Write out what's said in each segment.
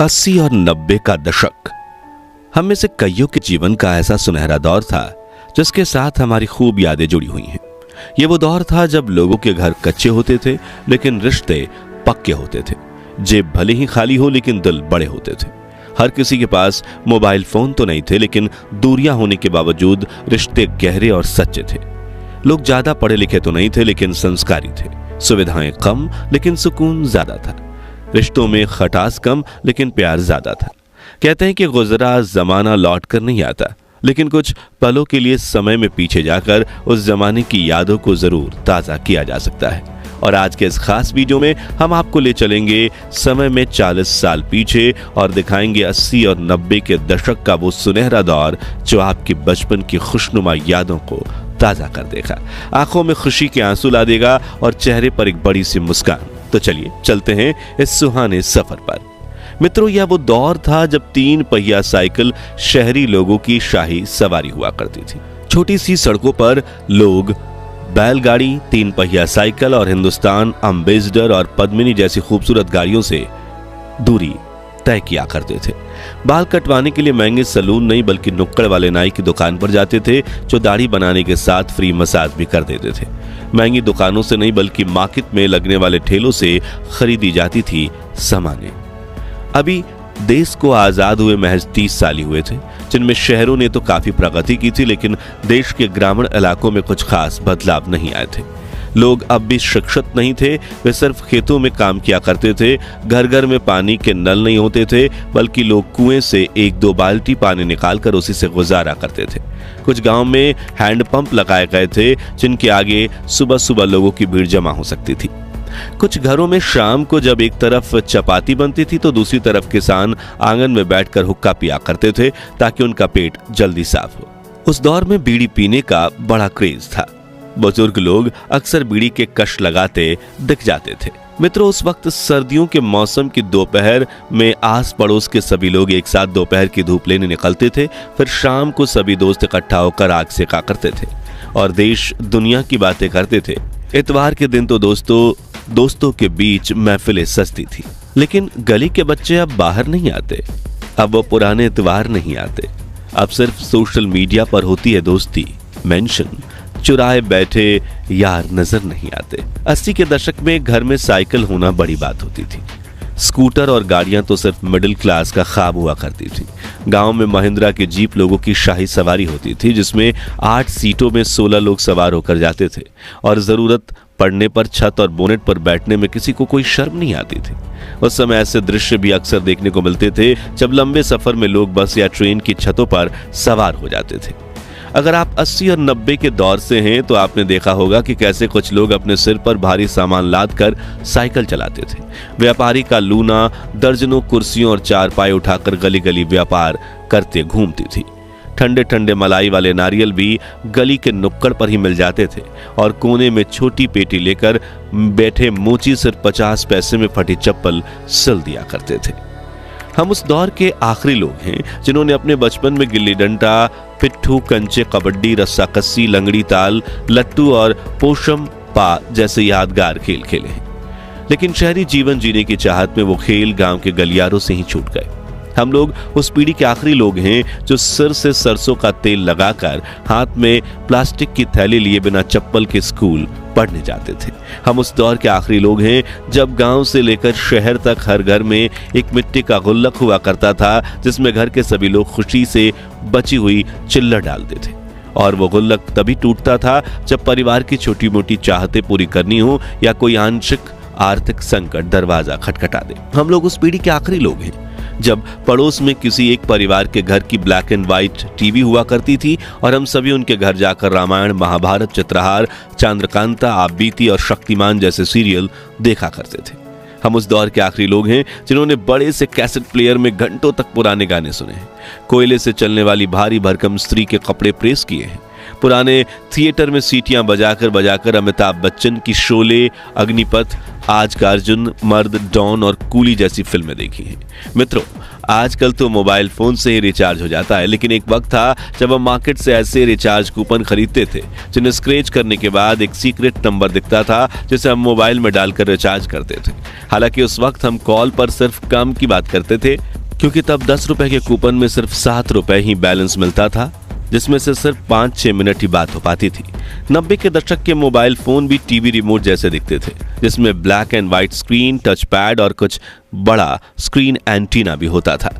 80 और 90 का दशक हम में से कईयों के जीवन का ऐसा सुनहरा दौर था जिसके साथ हमारी खूब यादें जुड़ी हुई हैं। ये वो दौर था जब लोगों के घर कच्चे होते थे लेकिन रिश्ते पक्के होते थे। जेब भले ही खाली हो लेकिन दिल बड़े होते थे। हर किसी के पास मोबाइल फोन तो नहीं थे लेकिन दूरियां होने के बावजूद रिश्ते गहरे और सच्चे थे। लोग ज्यादा पढ़े लिखे तो नहीं थे लेकिन संस्कारी थे। सुविधाएं कम लेकिन सुकून ज्यादा था। रिश्तों में खटास कम लेकिन प्यार ज्यादा था। कहते हैं कि गुजरा जमाना लौट कर नहीं आता, लेकिन कुछ पलों के लिए समय में पीछे जाकर उस जमाने की यादों को जरूर ताजा किया जा सकता है। और आज के इस खास वीडियो में हम आपको ले चलेंगे समय में 40 साल पीछे और दिखाएंगे 80 और 90 के दशक का वो सुनहरा दौर जो आपके बचपन की खुशनुमा यादों को ताजा कर देगा, आंखों में खुशी के आंसू ला देगा और चेहरे पर एक बड़ी सी मुस्कान। तो चलिए चलते हैं इस सुहाने सफर पर। मित्रों, यह वो दौर था जब 3 पहिया साइकिल शहरी लोगों की शाही सवारी हुआ करती थी। छोटी सी सड़कों पर लोग बैलगाड़ी, 3 पहिया साइकिल और हिंदुस्तान अम्बेसडर और पद्मिनी जैसी खूबसूरत गाड़ियों से दूरी तय किया करते थे। बाल कटवाने के लिए महंगे सैलून नहीं बल्कि नुक्कड़ वाले नाई की दुकान पर जाते थे जो दाढ़ी बनाने के साथ फ्री मसाज भी कर देते थे। महंगी दुकानों से नहीं बल्कि मार्केट में लगने वाले ठेलों से खरीदी जाती थी सामानें। अभी देश को आजाद हुए महज 30 साल ही हुए थे, जिनमें शहरों ने तो काफी प्रगति की थी लेकिन देश के ग्रामीण इलाकों में कुछ खास बदलाव नहीं आए थे। लोग अब भी शिक्षित नहीं थे, वे सिर्फ खेतों में काम किया करते थे। घर घर में पानी के नल नहीं होते थे बल्कि लोग कुएं से 1-2 बाल्टी पानी निकालकर उसी से गुजारा करते थे। कुछ गांव में हैंडपंप लगाए गए थे जिनके आगे सुबह सुबह लोगों की भीड़ जमा हो सकती थी। कुछ घरों में शाम को जब एक तरफ चपाती बनती थी तो दूसरी तरफ किसान आंगन में बैठकर हुक्का पिया करते थे ताकि उनका पेट जल्दी साफ हो। उस दौर में बीड़ी पीने का बड़ा क्रेज था। बुजुर्ग लोग अक्सर बीड़ी के कश लगाते दिख जाते थे। मित्रों, उस वक्त सर्दियों के मौसम की दोपहर में आस पड़ोस के सभी लोग एक साथ दोपहर की धूप लेने निकलते थे। फिर शाम को सभी दोस्त इकट्ठा होकर आग सेका करते थे और देश दुनिया की बातें करते थे। इतवार के दिन तो दोस्तों के बीच महफिलें सजती थी। लेकिन गली के बच्चे अब बाहर नहीं आते। अब वो पुराने इतवार नहीं आते। अब सिर्फ सोशल मीडिया पर होती है दोस्ती, मेंशन। चुराए बैठे यार नजर नहीं आते। 80 के दशक में घर में साइकिल होना बड़ी बात होती थी। स्कूटर और गाड़ियां तो सिर्फ मिडिल क्लास का ख्वाब हुआ करती थी। गांव में महिंद्रा की जीप लोगों की शाही सवारी होती थी जिसमें 8 सीटों में 16 लोग सवार होकर जाते थे और जरूरत पड़ने पर छत और बोनेट पर बैठने में किसी को कोई शर्म नहीं आती थी। उस समय ऐसे दृश्य भी अक्सर देखने को मिलते थे जब लंबे सफर में लोग बस या ट्रेन की छतों पर सवार हो जाते थे। अगर आप 80 और 90 के दौर से हैं तो आपने देखा होगा कि कैसे कुछ लोग अपने सिर पर भारी सामान लाद कर साइकिल चलाते थे। व्यापारी का लूना दर्जनों कुर्सियों और चारपाई उठाकर गली गली व्यापार करते घूमती थी। ठंडे ठंडे मलाई वाले नारियल भी गली के नुक्कड़ पर ही मिल जाते थे और कोने में छोटी पेटी लेकर बैठे मोची सिर्फ 50 पैसे में फटी चप्पल सिल दिया करते थे। हम उस दौर के आखिरी लोग हैं जिन्होंने अपने बचपन में गिल्ली डंडा, पिट्ठू, कंचे, कबड्डी, रस्साकस्सी, लंगड़ी ताल, लट्टू और पोशम पा जैसे यादगार खेल खेले हैं। लेकिन शहरी जीवन जीने की चाहत में वो खेल गांव के गलियारों से ही छूट गए। हम लोग उस पीढ़ी के आखिरी लोग हैं जो सिर से सरसों का तेल लगाकर हाथ में प्लास्टिक की थैली लिए बिना चप्पल के स्कूल पढ़ने जाते थे। हम उस दौर के आखिरी लोग हैं जब गांव से लेकर शहर तक हर घर में एक मिट्टी का गुल्लक हुआ करता था जिसमें घर के सभी लोग खुशी से बची हुई चिल्लर डालते थे। और वो गुल्लक तभी टूटता था जब परिवार की छोटी मोटी चाहतें पूरी करनी हो या कोई आंशिक आर्थिक संकट दरवाजा खटखटा दे। हम लोग उस पीढ़ी के आखिरी लोग हैं जब पड़ोस में किसी एक परिवार के घर की ब्लैक एंड व्हाइट टीवी हुआ करती थी और हम सभी उनके घर जाकर रामायण, महाभारत, चित्रहार, चंद्रकांता, आप बीती और शक्तिमान जैसे सीरियल देखा करते थे। हम उस दौर के आखिरी लोग हैं जिन्होंने बड़े से कैसेट प्लेयर में घंटों तक पुराने गाने सुने हैं, कोयले से चलने वाली भारी भरकम स्त्री के कपड़े प्रेस किए हैं, पुराने थिएटर में सीटियां बजाकर अमिताभ बच्चन की शोले, अग्निपथ, आज का अर्जुन, मर्द, डॉन और कूली जैसी फिल्में देखी हैं। मित्रों, आजकल तो मोबाइल फोन से ही रिचार्ज हो जाता है, लेकिन एक वक्त था जब हम मार्केट से ऐसे रिचार्ज कूपन खरीदते थे जिन्हें स्क्रैच करने के बाद एक सीक्रेट नंबर दिखता था जिसे हम मोबाइल में डालकर रिचार्ज करते थे। हालांकि उस वक्त हम कॉल पर सिर्फ काम की बात करते थे, क्योंकि तब 10 रुपए के कूपन में सिर्फ 7 रुपए ही बैलेंस मिलता था, जिसमें से सिर्फ 5-6 मिनट ही बात हो पाती थी। 90 के दशक के मोबाइल फोन भी टीवी रिमोट जैसे दिखते थे, जिसमें black and white screen, touch pad और कुछ बड़ा स्क्रीन एंटीना भी होता था।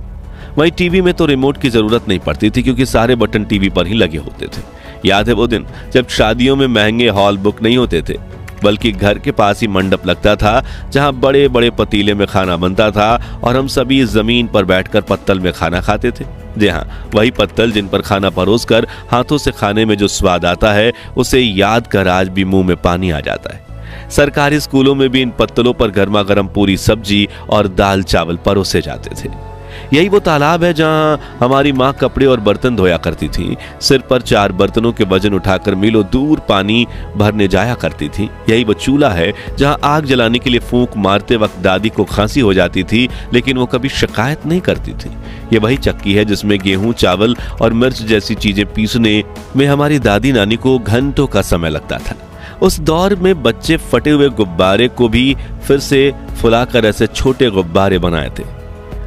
वहीं टीवी में तो रिमोट की जरूरत नहीं पड़ती थी, क्योंकि सारे बटन टीवी पर ही लगे होते थे। याद है वो दिन जब शादियों में महंगे हॉल बुक नहीं होते थे, बल्कि घर के पास ही मंडप लगता था, जहां बड़े बड़े पतीले में खाना बनता था और हम सभी जमीन पर बैठकर पत्तल में खाना खाते थे। जी हाँ, वही पत्तल जिन पर खाना परोसकर हाथों से खाने में जो स्वाद आता है, उसे याद कर आज भी मुंह में पानी आ जाता है। सरकारी स्कूलों में भी इन पत्तलों पर गर्मा गर्म पूरी सब्जी और दाल चावल परोसे जाते थे। यही वो तालाब है जहां हमारी माँ कपड़े और बर्तन धोया करती थी, सिर पर 4 बर्तनों के वजन उठाकर मीलों दूर पानी भरने जाया करती थी। यही वो चूल्हा है जहां आग जलाने के लिए फूंक मारते वक्त दादी को खांसी हो जाती थी, लेकिन वो कभी शिकायत नहीं करती थी। ये वही चक्की है जिसमें गेहूं, चावल और मिर्च जैसी चीजें पीसने में हमारी दादी नानी को घंटों का समय लगता था। उस दौर में बच्चे फटे हुए गुब्बारे को भी फिर से फुलाकर ऐसे छोटे गुब्बारे बनाए थे।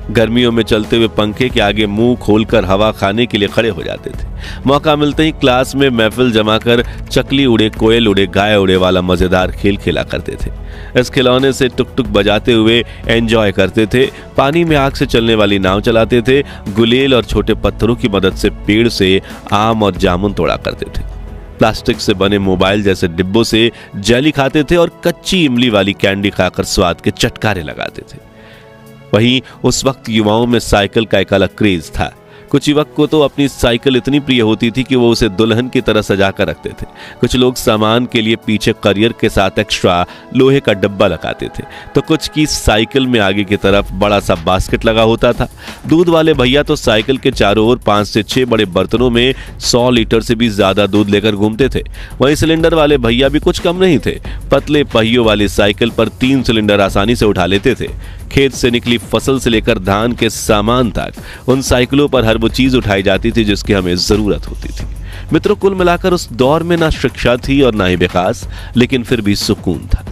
गर्मियों में चलते हुए पंखे के आगे मुंह खोलकर हवा खाने के लिए खड़े हो जाते थे। मौका मिलते ही क्लास में महफिल जमाकर चकली उड़े, कोयल उड़े, गाय उड़े वाला मजेदार खेल खेला करते थे। इस खिलौने से टुक टुक बजाते हुए एंजॉय करते थे। पानी में आग से चलने वाली नाव चलाते थे। गुलेल और छोटे पत्थरों की मदद से पेड़ से आम और जामुन तोड़ा करते थे। प्लास्टिक से बने मोबाइल जैसे डिब्बों से जेली खाते थे और कच्ची इमली वाली कैंडी खाकर स्वाद के चटकारे लगाते थे। वहीं उस वक्त युवाओं में साइकिल का एक अलग क्रेज था। कुछ युवक को तो अपनी साइकिल इतनी प्रिय होती थी कि वो उसे दुल्हन की तरह सजा कर रखते थे। कुछ लोग सामान के लिए पीछे करियर के साथ एक्स्ट्रा लोहे का डब्बा लगाते थे, तो कुछ की साइकिल में आगे की तरफ बड़ा सा बास्केट लगा होता था। दूध वाले भैया तो साइकिल के चारों ओर 5 से 6 बड़े बर्तनों में 100 लीटर से भी ज्यादा दूध लेकर घूमते थे। वहीं सिलेंडर वाले भैया भी कुछ कम नहीं थे। पतले पहियों वाली साइकिल पर 3 सिलेंडर आसानी से उठा लेते थे। खेत से निकली फसल से लेकर धान के सामान तक उन साइकिलों पर हर वो चीज उठाई जाती थी जिसकी हमें जरूरत होती थी। मित्रों, कुल मिलाकर उस दौर में ना शिक्षा थी और ना ही विकास, लेकिन फिर भी सुकून था।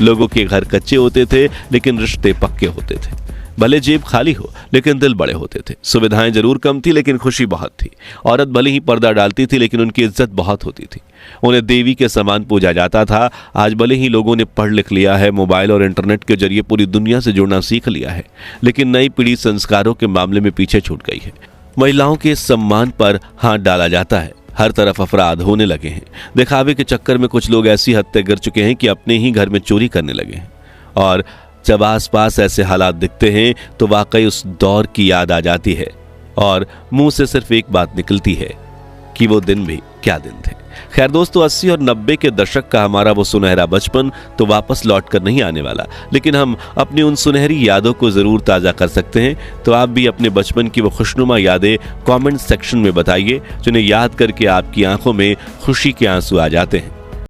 लोगों के घर कच्चे होते थे, लेकिन रिश्ते पक्के होते थे। भले जेब खाली हो, लेकिन दिल बड़े होते थे। सुविधाएं जरूर कम थी, लेकिन खुशी बहुत थी। औरत भले ही पर्दा डालती थी, लेकिन उनकी इज्जत बहुत होती थी। उन्हें देवी के समान पूजा जाता था। आज भले ही लोगों ने पढ़ लिख लिया है, मोबाइल और इंटरनेट के जरिए पूरी दुनिया से जुड़ना सीख लिया है, लेकिन नई पीढ़ी संस्कारों के मामले में पीछे छूट गई है। महिलाओं के सम्मान पर हाथ डाला जाता है। हर तरफ अपराध होने लगे हैं। दिखावे के चक्कर में कुछ लोग ऐसी हद तक गिर चुके हैं कि अपने ही घर में चोरी करने लगे हैं। और जब आसपास ऐसे हालात दिखते हैं तो वाकई उस दौर की याद आ जाती है और मुंह से सिर्फ एक बात निकलती है कि वो दिन भी क्या दिन थे। खैर दोस्तों, 80 और 90 के दशक का हमारा वो सुनहरा बचपन तो वापस लौट कर नहीं आने वाला, लेकिन हम अपनी उन सुनहरी यादों को जरूर ताज़ा कर सकते हैं। तो आप भी अपने बचपन की वो खुशनुमा यादें कमेंट सेक्शन में बताइए, जिन्हें याद करके आपकी आंखों में खुशी के आंसू आ जाते हैं।